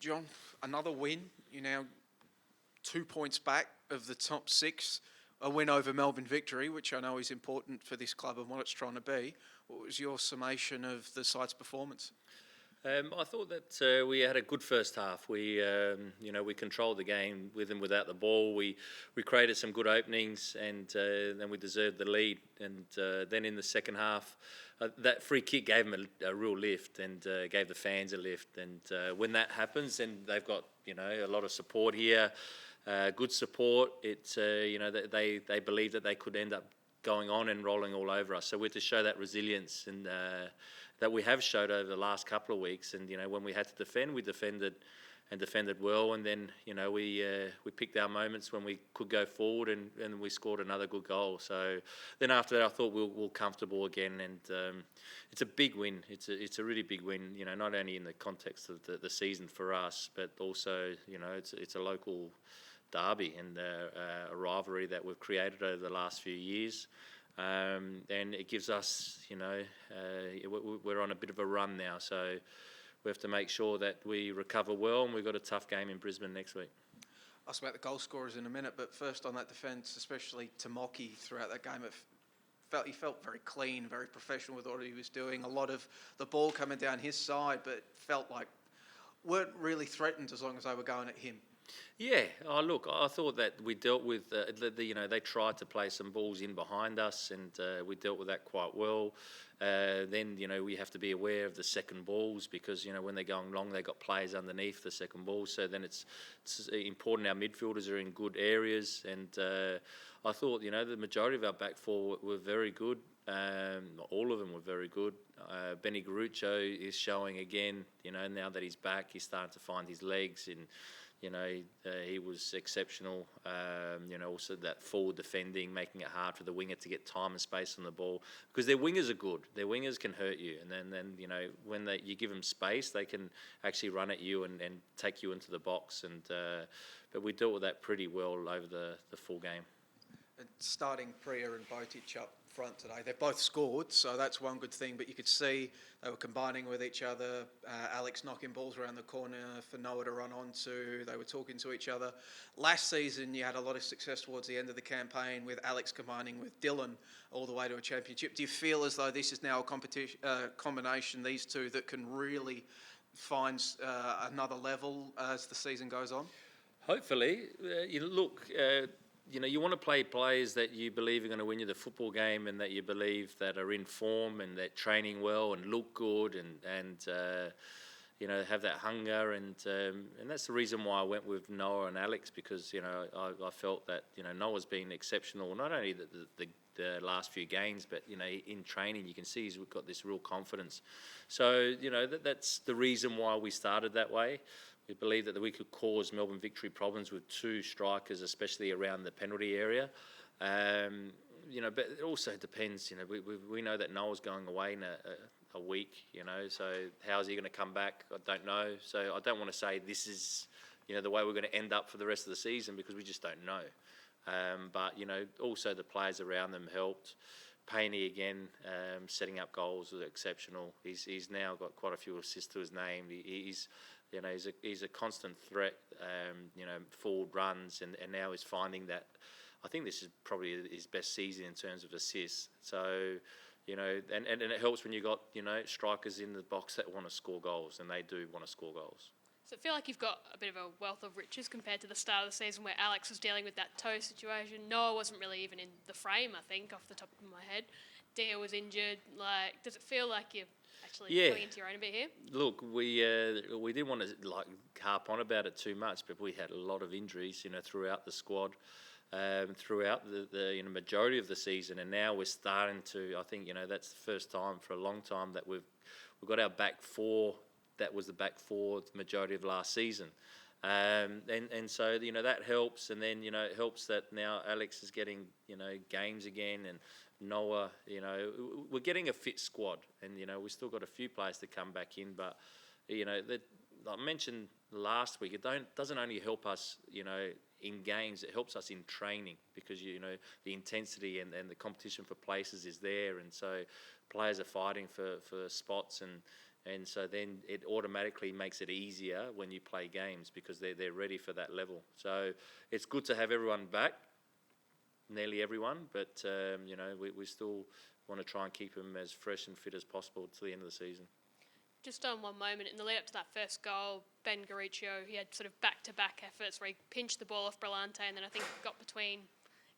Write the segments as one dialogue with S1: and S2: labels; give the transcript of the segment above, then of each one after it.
S1: John, another win. You're now 2 points back of the top six. A win over Melbourne Victory, which I know is important for this club and what it's trying to be. What was your summation of the side's performance?
S2: I thought that we had a good first half. We controlled the game with and without the ball. We created some good openings, and then we deserved the lead. And then in the second half, that free kick gave them a real lift and gave the fans a lift. And when that happens, then they've got a lot of support here, good support. It's they believe that they could end up going on and rolling all over us. So we had to show that resilience and that we have showed over the last couple of weeks. And when we had to defend, we defended well. And then we picked our moments when we could go forward, and we scored another good goal. So then after that, I thought we're comfortable again. And it's a big win. It's a really big win. Not only in the context of the season for us, but also it's a local derby and a rivalry that we've created over the last few years. And it gives us, we're on a bit of a run now, so we have to make sure that we recover well, and we've got a tough game in Brisbane next week.
S1: I'll ask about the goal scorers in a minute, but first on that defence, especially Tamoki throughout that game, he felt very clean, very professional with what he was doing. A lot of the ball coming down his side, but felt like weren't really threatened as long as they were going at him.
S2: Yeah, look, I thought that we dealt with, they tried to play some balls in behind us, and we dealt with that quite well. Then, we have to be aware of the second balls because, when they're going long, they've got players underneath the second ball. So then it's important our midfielders are in good areas. And I thought, the majority of our back four were very good. All of them were very good. Benny Garuccio is showing again, now that he's back, he's starting to find his legs and he was exceptional. Also that forward defending, making it hard for the winger to get time and space on the ball because their wingers are good. Their wingers can hurt you, and then when you give them space, they can actually run at you and take you into the box. And but we dealt with that pretty well over the full game.
S1: Starting Priya and Botic up front today, they've both scored, so that's one good thing, but you could see they were combining with each other. Alex knocking balls around the corner for Noah to run onto. They were talking to each other. Last season you had a lot of success towards the end of the campaign with Alex combining with Dylan all the way to a championship. Do you feel as though this is now a combination, these two, that can really find another level as the season goes on?
S2: Hopefully. You want to play players that you believe are going to win you the football game and that you believe that are in form and that training well and look good and have that hunger and that's the reason why I went with Noah and Alex because I felt that Noah's been exceptional not only the last few games but in training you can see he's got this real confidence. So that's the reason why we started that way. We believe that we could cause Melbourne Victory problems with two strikers, especially around the penalty area. But it also depends. We know that Noel's going away in a week. So how's he going to come back? I don't know. So I don't want to say this is the way we're going to end up for the rest of the season because we just don't know. But also the players around them helped. Payne again, setting up goals was exceptional. He's now got quite a few assists to his name. He's a constant threat. Forward runs, and now he's finding that. I think this is probably his best season in terms of assists. So, and it helps when you got strikers in the box that want to score goals, and they do want to score goals.
S3: So I feel like you've got a bit of a wealth of riches compared to the start of the season where Alex was dealing with that toe situation. Noah wasn't really even in the frame, I think, off the top of my head. Dia was injured. Does it feel like you're actually going into your own a bit here? Look,
S2: we didn't want to harp on about it too much, but we had a lot of injuries, throughout the squad, throughout the majority of the season, and now we're starting to. I think that's the first time for a long time that we've got our back four. That was the back four the majority of last season. And so, that helps. And then, it helps that now Alex is getting, games again. And Noah, we're getting a fit squad. And, we've still got a few players to come back in. But, like I mentioned last week, it doesn't only help us, in games, it helps us in training because, the intensity and the competition for places is there. And so players are fighting for spots and And so then it automatically makes it easier when you play games because they're ready for that level. So it's good to have everyone back, nearly everyone, but we still want to try and keep them as fresh and fit as possible to the end of the season.
S3: Just on one moment, in the lead up to that first goal, Ben Gariccio, he had sort of back-to-back efforts where he pinched the ball off Brillante and then I think got between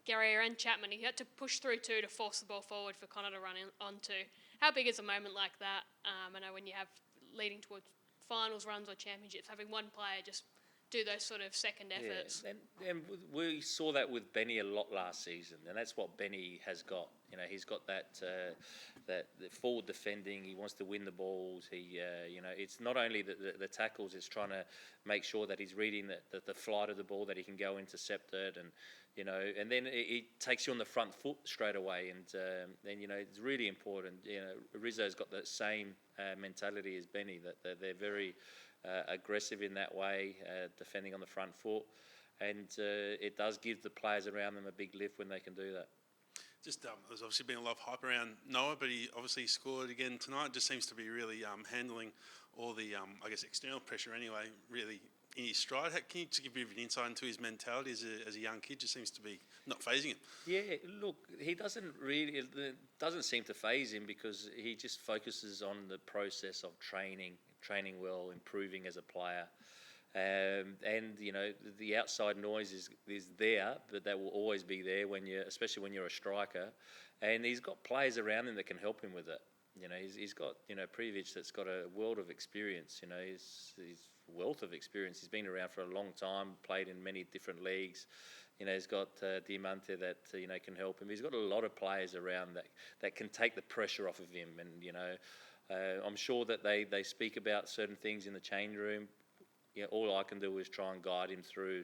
S3: Guerrier and Chapman. He had to push through two to force the ball forward for Connor to run onto. How big is a moment like that? I know when you have leading towards finals runs or championships, having one player just do those sort of second efforts.
S2: Yeah, and we saw that with Benny a lot last season, and that's what Benny has got. He's got that the forward defending. He wants to win the balls. It's not only the tackles; it's trying to make sure that he's reading the flight of the ball, that he can go intercept it, and then it takes you on the front foot straight away, and it's really important. Rizzo's got that same mentality as Benny, that they're very aggressive in that way, defending on the front foot, and it does give the players around them a big lift when they can do that.
S4: There's obviously been a lot of hype around Noah, but he obviously scored again tonight. Just seems to be really handling all the, external pressure anyway, really in his stride. Can you just give a bit of an insight into his mentality as a young kid? Just seems to be not phasing him.
S2: Yeah, look, he it doesn't seem to phase him because he just focuses on the process of training well, improving as a player. The outside noise is there, but that will always be there especially when you're a striker. And he's got players around him that can help him with it. He's got Prijovic that's got a world of experience. He's wealth of experience. He's been around for a long time, played in many different leagues. He's got Diamante that can help him. He's got a lot of players around that can take the pressure off of him. And I'm sure that they speak about certain things in the change room. All I can do is try and guide him through,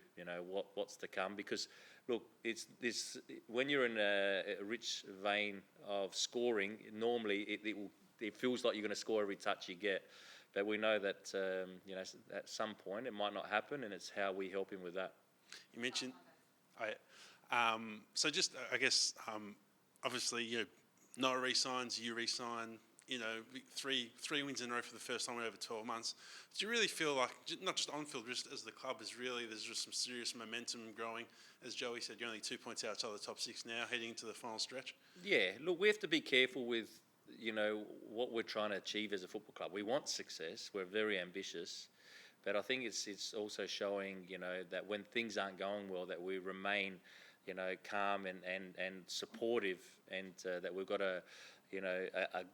S2: what's to come. Because, look, it's this when you're in a rich vein of scoring. Normally, it feels like you're going to score every touch you get, but we know that at some point it might not happen, and it's how we help him with that.
S4: You mentioned, obviously, Noah re-signs, you re-sign. Three wins in a row for the first time in over 12 months. Do you really feel like, not just on field, just as the club there's just some serious momentum growing? As Joey said, you're only 2 points outside the top six now, heading into the final stretch.
S2: Yeah, look, we have to be careful with, what we're trying to achieve as a football club. We want success. We're very ambitious. But I think it's also showing, that when things aren't going well, that we remain, calm and supportive, and that we've got a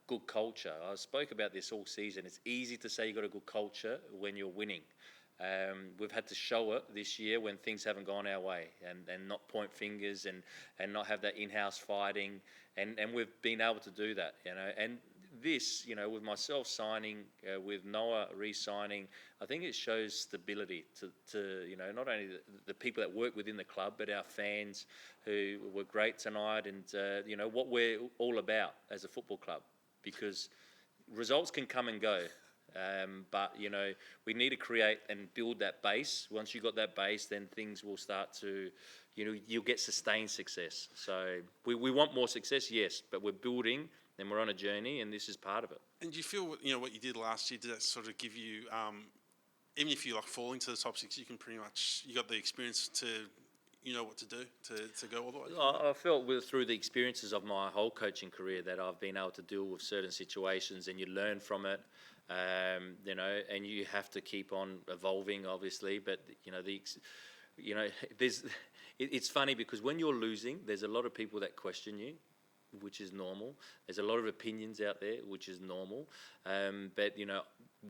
S2: good culture. I spoke about this all season. It's easy to say you've got a good culture when you're winning. We've had to show it this year when things haven't gone our way, and not point fingers and not have that in-house fighting, and we've been able to do that, and this, with myself signing, with Noah re-signing, I think it shows stability to not only the people that work within the club, but our fans who were great tonight, and what we're all about as a football club, because results can come and go, but we need to create and build that base. Once you've got that base, then things will start to, you'll get sustained success. So we want more success, yes, but we're building. And we're on a journey, and this is part of it.
S4: And do you feel, what you did last year, did that sort of give you, even if you falling to the top six, you can pretty much, you got the experience to, what to do to go all the way?
S2: I felt through the experiences of my whole coaching career that I've been able to deal with certain situations, and you learn from it, and you have to keep on evolving, obviously. But it's funny because when you're losing, there's a lot of people that question you, which is normal. There's a lot of opinions out there, which is normal. But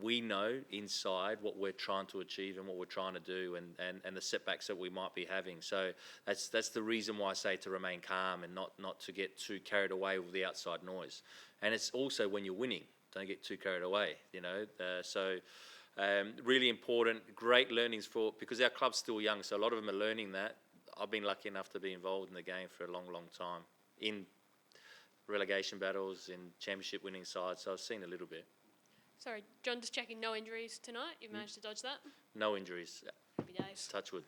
S2: we know inside what we're trying to achieve and what we're trying to do, and the setbacks that we might be having. So that's the reason why I say to remain calm and not to get too carried away with the outside noise. And it's also when you're winning, don't get too carried away. Really important, great learnings because our club's still young, so a lot of them are learning that. I've been lucky enough to be involved in the game for a long, long time in relegation battles, in championship winning sides, so I've seen a little bit.
S3: Sorry, John, just checking, no injuries tonight? You've managed to dodge that?
S2: No injuries.
S3: Happy days.
S2: Touch wood.